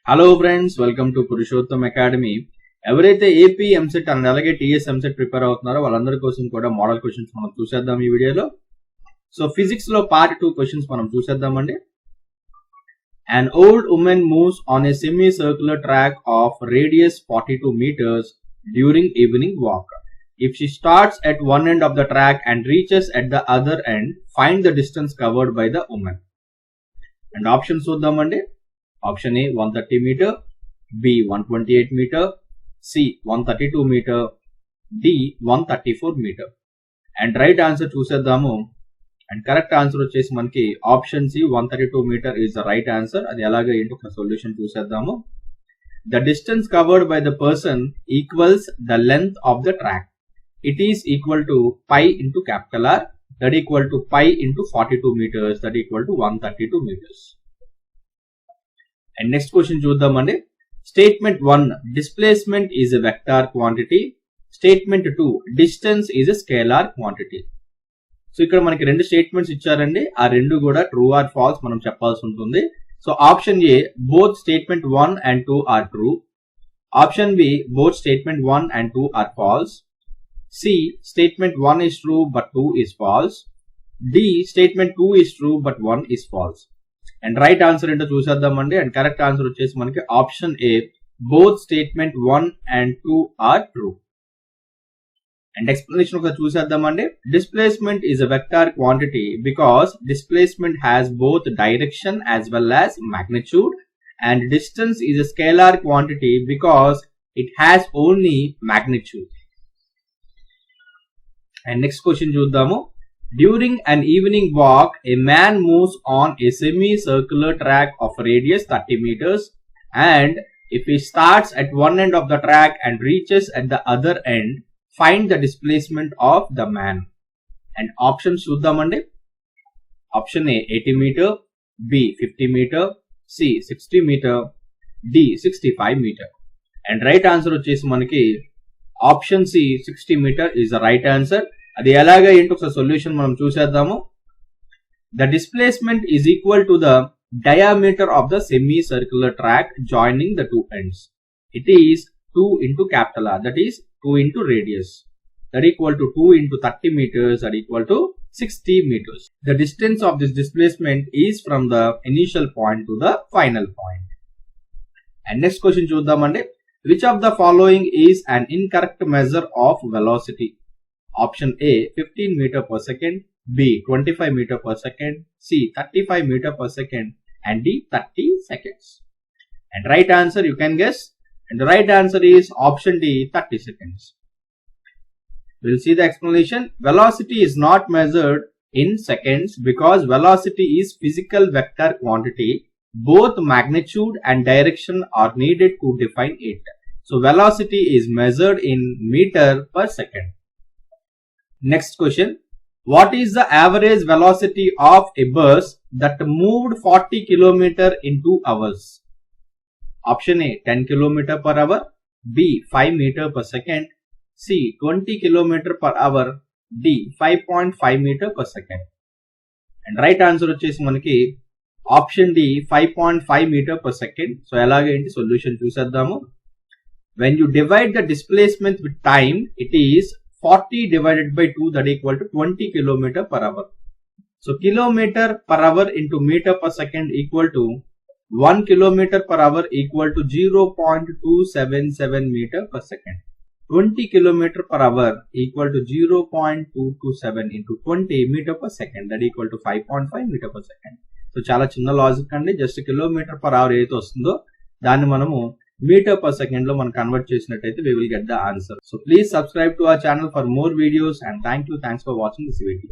Hello friends, welcome to Purushottam academy. ఎవరైతే AP EAMCET and అలాగే TS EAMCET prepare అవుతున్నారో వాళ్ళందరి కోసం కూడా మోడల్ క్వశ్చన్స్ మనం చూసేద్దాం ఈ వీడియోలో. సో ఫిజిక్స్ లో పార్ట్ 2 క్వశ్చన్స్ మనం చూసేద్దామండి. An old woman moves on a semicircular track of radius 42 meters during evening walk. If she starts at one end of the track and reaches at the other end, find the distance covered by the woman. And options చూద్దామండి. Option A 130 meter, B 128 meter, C 132 meter, D 134 meter. And right answer చూసేద్దాము. And correct answer వచ్చేసి మనకి option C 132 meter is the right answer. అది ఎలాగ ఏంటో ఒక solution చూసేద్దాము. The distance covered by the person equals the length of the track. It is equal to pi into capital R, that equal to pi into 42 meters, that equal to 132 meters. And next question చూద్దామండి. Statement 1, displacement is a vector quantity. Statement 2, distance is a scalar quantity. So ఇక్కడ మనకి రెండు statements ఇచ్చారండి. ఆ రెండు కూడా true or falls మనం చెప్పాల్సి ఉంటుంది. So option A both statement 1 and 2 are true. Option B both statement 1 and 2 are false. C statement 1 is true but 2 is false. D statement 2 is true but 1 is false. And right answer ఏంటో చూసేద్దామండి. And correct answer వచ్చేసి మనకి option A both statement 1 and 2 are true. And explanation ఒకసారి చూసేద్దామండి. Displacement is a vector quantity because displacement has both direction as well as magnitude, and distance is a scalar quantity because it has only magnitude. And next question చూద్దాము. During an evening walk, a man moves on a semicircular track of radius 30 meters, and if he starts at one end of the track and reaches at the other end, find the displacement of the man. And options చూద్దామండి. Option A 80 meter, B 50 meter, C 60 meter, D 65 meter. And right answer వచ్చేసి మనకి option C 60 meter is the right answer. అది ఎలాగా ఏంటో ఒకసారి solution మనం చూసేద్దాము. The displacement is equal to the diameter of the semicircular track joining the two ends. It is 2 into capital R, that is 2 into radius, that equal to 2 into 30 meters, that equal to 60 meters. The distance of this displacement is from the initial point to the final point. And next question చూద్దామండి. Which of the following is an incorrect measure of velocity? Option A 15 meter per second, B 25 meter per second, C 35 meter per second, and D 30 seconds. And right answer you can guess. And the right answer is option D 30 seconds. We'll see the explanation. Velocity is not measured in seconds because velocity is physical vector quantity. Both magnitude and direction are needed to define it. So velocity is measured in meter per second. Next question. What is the average velocity of a bus that moved 40 km in 2 hours? Option A 10 km per hour, B 5 meter per second, C 20 km per hour, D 5.5 meter per second. And right answer వచ్చేసి మనకి option D 5.5 meter per second. So ఎలాగేంటి solution చూసేద్దాము. When you divide the displacement with time, it is 40 divided by 2, that equal to 20 km per hour. So kilometer per hour into meter per second equal to 1 kilometer per hour equal to 0.277 meter per second. 20 kilometer per hour equal to 0.227 into 20 meter per second, that equal to 5.5 meter per second. So చాలా చిన్న logic అండి. Just kilometre per hour ఏదైతే వస్తుందో దాన్ని మనము metre per second లో మనం convert చేసినట్టయితే we will get the answer. So please subscribe to our channel for more videos, and thanks for watching this video.